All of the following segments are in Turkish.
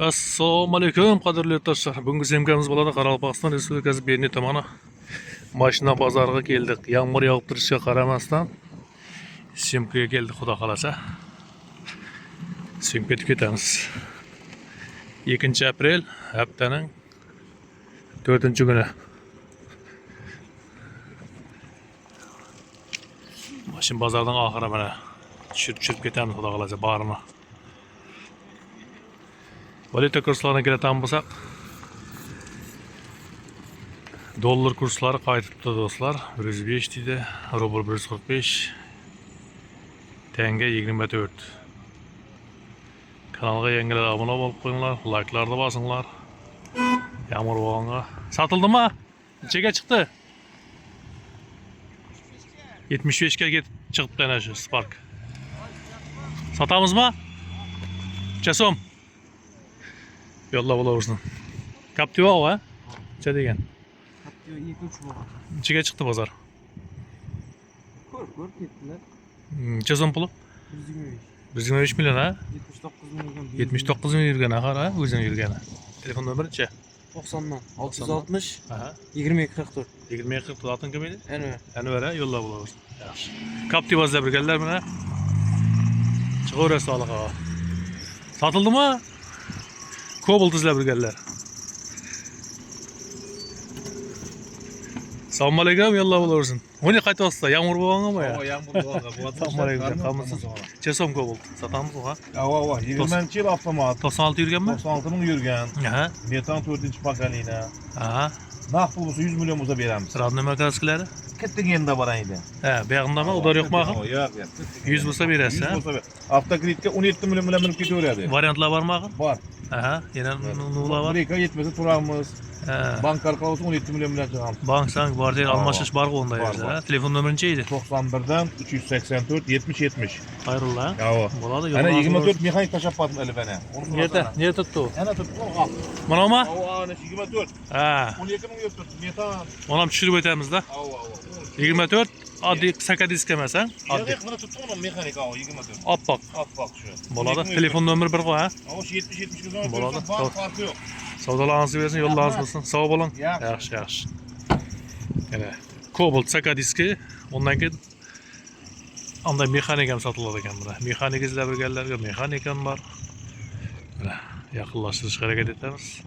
Assalomu alaykum qadrli yurtdoshlar. Bugungi semkamiz bo'ladi Qoraqalpog'iston Respublikasi Berni tumani. Mashina bozoriga keldik. Yomg'ir yog'ib turishiga qaramasdan semkaga keldik, xudo xolasa. Semkaga ketib ketamiz. 2 aprel haftaning 4-kuni. Mashina bozordan oxiri mana tushib ketamiz, xudo xolasa barına. Valyuta kurslaryna keladigan bo'lsak, dollar kurslari qaytibdi do'stlar. 105 deydi, rubl 145, tenge 24. Kanalga yangilar abone bo'lib qo'yinglar, like'larni bosinglar. Yağmur bo'lganga. Satildimi? Nechaga chiqdi? 75 ga chiqibdi ana shu Spark. Satamizmi? Chasom. Yolla bo'laversin. Captiva ha? Necha degan? Captiva 2-3 bo'lgan. Nechaga chiqdi bozor? Ko'r ketdilar. Necha so'm puli? 125 million ha? 79 million. 79 million yurgan axir ha, o'zing yurgani. Telefon nomeri-chi? 90dan 660 Aha. 2244. 2244 atın kimiydi? Anvar ha, yolla bo'laversin. Yaxshi. Captiva izlab birgalar mana. Chiqaverasiz soliq ha. Satildimi? Cobalt izlab birgalar. Assalomu alaykum, yolla bo'laversin. O'ni qaytyapsiz, yomg'ir bo'lganmi ya? Yağmur doğaga. Assalomu alaykum, qamisiz. Necha so'm Cobalt? Satamiz ha? Ava, 20 yıl avtomat. 96 yurganmi? 96 ming yurgan. Aha. Metan 4-pakalina. Aha. Naq pul bo'lsa 100 million bo'lsa beramiz. Radno makasklari? Katta genda boraydi. Ha, buyog'indami? Udor yo'qmi axir? Yo'q, 100 bo'lsa berasiz, ha? 100 bo'lsa. Avtokreditga 17 million bilan minib ketaveradi. Variantlar bormi axir? Bor. Aha, yana nula var. Amerika yetmasa turamiz. Bank orqali 17 million bilan chiqamiz. Bank sank var değil, almashish bor onda yerda. Telefon nomeri nechaydi? 91dan 384 70 70. Xayrullah. Yo'q. Bo'ladi, Ana 24 mexanik tashab qo'ydim elbana. Nerede tuttu? Ana tutdi. Manami? Ana 24. Ha. 12 ming yuribdi. Metan. Onam tushirib o'tamiz da. 24 oddiy sakadisk emas, ha? Oddiy. Mana tutdi uni mexanik 24. Oppoq. Oppoq shu. Bo'ladi. Telefon nomeri bir qo'y, ha? 70 70 ga Bo'ladi. farqi yo'q. Savdolarınızı versin, yollarınız olsun. Sağ olun. Yaxşı, yaxşı. Yani Cobalt sakadiski, ondan keyin anda mexanik ham satıladi ekan bunda. Mexanik izlab birgalarga mexanik ham bor. Mana yaqinlashtirishga harakat etamiz.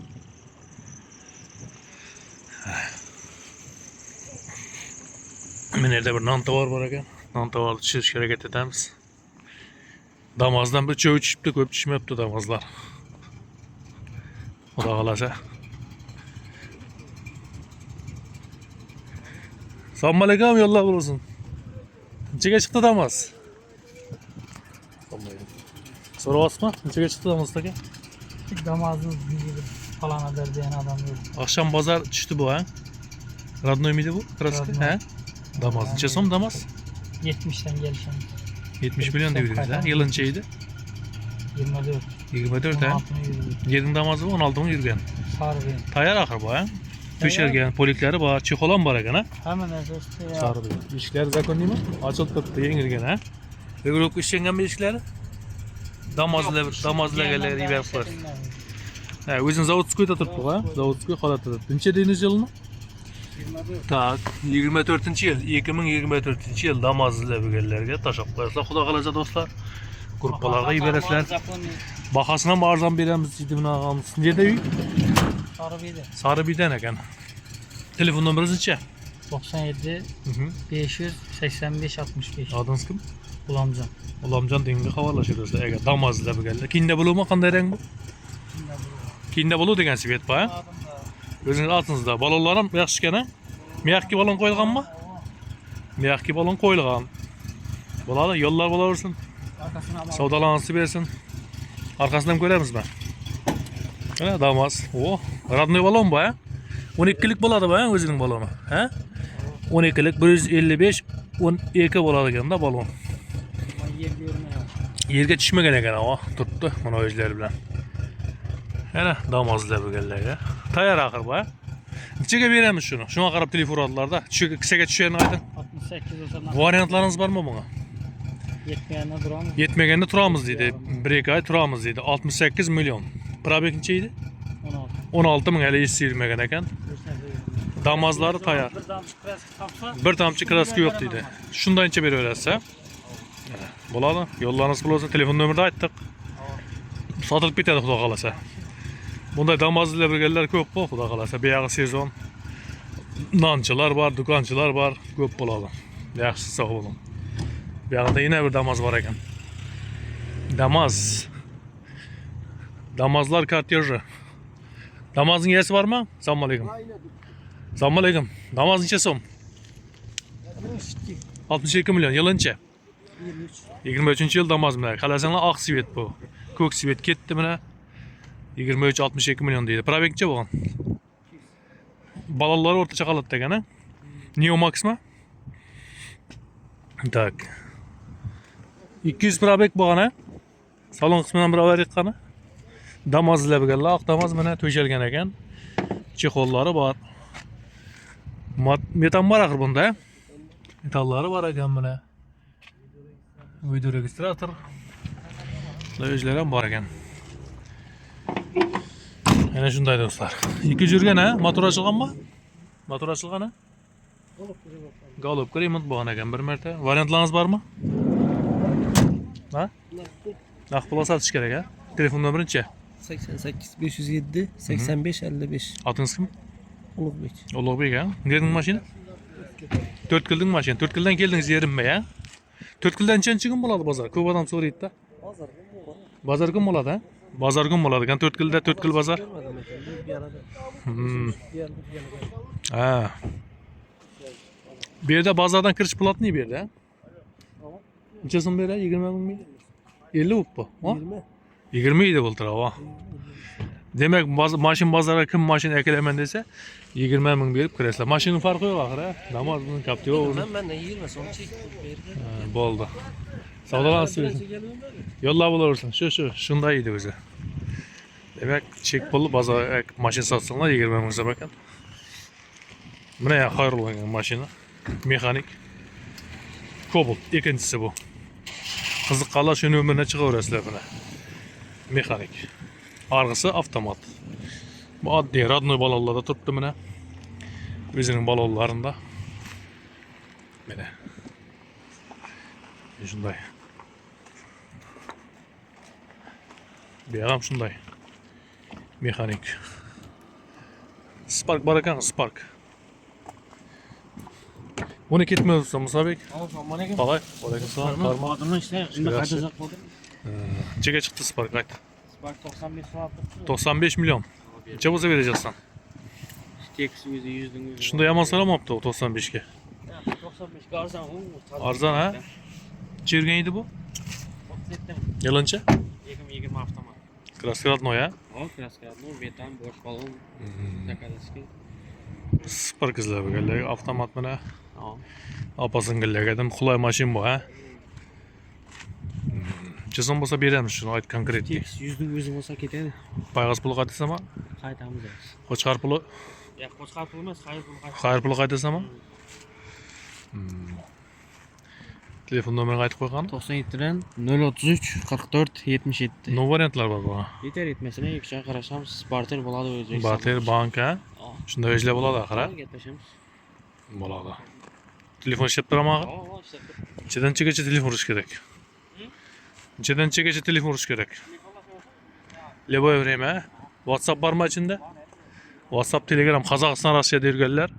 Mana yerda bir non tovar bor ekan. Non tovarni tushirishga harakat etamiz. Damozdan bir cho'y tushibdi, ko'p tushmayapti damozlar. Xudo xolasa. Assalomu alaykum, yo'lla bo'lsin. Nechaga chiqdi damoz? So'rayapsizmi? Nechaga chiqdi damoz aka? Damozni falanadir degan odam yo'q. Akşam bozor tushdi bu, ha? Radnoy miydi bu? Kraska, ha? Damoz. Necha so'm damoz? 70 dan gelişen. 70 milyon diyoruz ha? Yıl neçeydi? 24. 24 ha? 7 damazı 16 mı yürgen? Sarı. Tayar akır bu, ha? Tüşergen, polikleri var, çikolan var ekan, ha? Hemen esasında ya. Sarı diyor. İşler zakon değil mi? Açılıp tuttu, yengirgen, ha? Ögürük işlengen bir işleri? Damazla gelir, iyi yapar. Ha, özün Zavodskoy'da tuttu, ha? Zavodskoy halatı tuttu. Neçe deyiniz yılını? 24. Tak, 24 yıl, 2024 yıl damazla birgelerge taşıp koyasılar. Xudo kalacak dostlar. Gruppalarga iberesler. Bahasına mı arzan beremiz deydi buna ağamız. Nerede uy? Sarıbey'den ekan. Telefon numarası neçe? 97 585 65. Adınız kim? Ulamcan. Ulamcan degan xabarlashamiz. Eğer damazla birgeler. Kinde bulumi qanday rang bu? Kinde bulu degan svet bu, ha? Özünüz atınızda. Balonlarım yaxshi ekan, ha? Miyaqki balon qo'yilganmi? Miyaqki balon qo'yilgan. Bo'ladi, yo'llar bo'laversin. Savdolarınızı versin. Arkasından göremiz mi? Ha, damaz. Oh, radnoy balon bu, ha? 12'lik bo'ladi bu, ha, o'zining balonu, ha? 12'lik 155 12 bo'ladi ekan da balon. Yerga tushmagan ekan, ha, turibdi mana o'zlari bilan. Ana damozlar birgalarga. Tayyor axir bu, ha? Nechaga beramiz shuni? Shunga qarab telefon uradilarda. Kisaga tusharini ayting. 68 olsa. Variantlarınız bormi bunga? Yetmeyende duramız. Yetmegende turamiz deydi. 1-2 ay turamiz deydi. 68 milyon. Probek neçeydi? 16. 16 ming hali eshittirmagan ekan. Damazlari tayyor. Bir damcı kraska tapsa. Bir tamchi kraska yo'q deydi. Shundancha beraverasiz, ha? Bo'ladi. Yo'llarınız bo'lsa telefon nomerini aytdik. Sotilib ketadi xudo xolasa. Bunday damazlar birgalar ko'p bu xudo xolasa. Buyog'i sezon. Nonchilar bor, do'konchilar bor, ko'p bo'ladi. Yaxshi sog' bo'ling. Bu yoqda yana bir damaz bor ekan. Damaz. Damazlar korteji. Damazning egasi bormi? Assalomu alaykum. Assalomu alaykum. Damaz necha so'm? 62 milyon. Yılınca? 23-yıl damaz mı? Kalasanglar oq svet bu. Ko'k svet ketdi mana. 23-62 milyon deydi. Probekçi bu. Balalar o'rtacha holatda ekan, ha? Neo Max mi? Tak. 200 probek bo'lgan, ha? Salon qismidan bir avariya qilgan. Damazlar bo'lganlar, oq damaz mana to'shalgan ekan. Chexollari bor. Metan var axir bunda. Metallari var ekan mana. Video registrator. O'zlari ham bor ekan. Ana shunday do'stlar. 2 yurgan, ha? Motor ochilganmi? Motor ochilgan, ha? Golub remont bo'lgan ekan bir marta. Variantlaringiz bormi? Ha? Naqd pul sotish kerak, ha? Telefon nomerinchi? 88 507 85 55. Atingiz kim? Ulug'bek. Ulug'bek, ha? Nerning mashina? 4 yilning mashina. 4 yildan keldingiz yerimmi, ha? 4 yildan necha kun bo'ladi bozor? Ko'p odam so'raydi-da. Bozor kun bo'ladi, ha? Bozor kun bo'ladi ekan 4 yilda 4 yil bozor. Ha. Bu yerda bozordan kirish platniy bu yerda, ha? Necha so'm beradi? 20 ming? 50 o'ppa, ha? 20 idi bo'ldi, ha. Demek maşin bozorga kim mashina akelaman desa 20 ming berib kirasizlar. Mashinaning farqi yo'q axir, ha? Damas buni Captiva. Menden 20 so'm chek berdi. Bo'ldi. Savdolanasiz. Yo'llab bo'laversin. Shunday edi o'zi. Demek chek pul bozor mashina sotsanglar 20 ming so'm ekan. Mana ya xayrlangan mashina. Mexanik. Cobalt ikkinchisi bu. Qiziqqanlar shu nomerdan chiqaverasizlar buni. Mexanik. Arg'isi avtomat. Bu oddiy rodnoy balonlarda turibdi mana. O'zining balonlarida. Mana. Shunday. Bu ham shunday. Mexanik. Spark bor ekan, Spark. Buni ketmayapsan Musabek. Assalomu alaykum. Qalay? Alaykum assalom. Barmoq. Xodimlar ishlar, unda qaytazaq bo'ldi. Nechaga chiqdi Spark ayt. Spark 95 soat. 95 milyon. Necha bo'lsa bereceksin? Tekis o'zi 100 ning o'zi. Shunda yomon so'ramabdi 95 ga. 95 ga arzon. Arzon, ha? Chirgan edi bu? 37 Yılınca? 2020 avtomat. Kraskradnoy, ha? O kraskadno, metan, bosh balon. Zakazki. Spark izlab keldik. Avtomat mana. Ha. Opasingillarga qulay mashin bu, ha? Chizim bo'lsa beramiz shuni ayt konkret. Tekis 100 ning o'zi bo'lsa ketadi. Payg'as puli qaytasama? Qaytamiz. Qo'chqar puli? Ya qo'chqar pul emas, xayr pul qaytamiz. Xayr puli qaytasama? Telefon nomerini aytib qo'ygan. 97 dan 033 44 77. No variantlar bor bu. Yeter yetmasini ikki qarashamiz. Barter bo'ladi o'zi. Barter banka. Shunda o'zlar bo'ladi axir, ha? Gaplashamiz. Bo'ladi. Telefon ishlab turadimi axir? Ha, ishlab. Nechadan nechaga telefon urish kerak? Nechadan nechaga telefon urish kerak? Leboy время, ha? WhatsApp bormi ichida? WhatsApp, Telegram, Qozog'iston, Rossiyada yurganlar.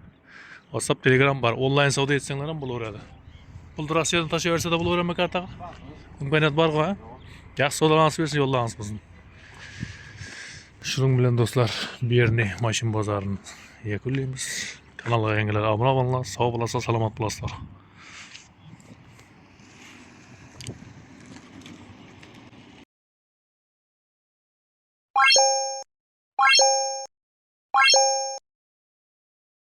WhatsApp, Telegram bor. Onlayn savdo etsanglar ham bo'laveradi. Pul Rossiyadan tashlaversa-da bo'laverami kartaga? Imkoniyat bor-ku, ha? Yaxshi savdolanib bersin, yo'llangiz bo'lsin. Shuning bilan do'stlar, Berni mashin bozorini yakunlaymiz. Kanalga yangilar obuna bo'linglar, sog' bo'lasizlar, salomat bo'lasizlar.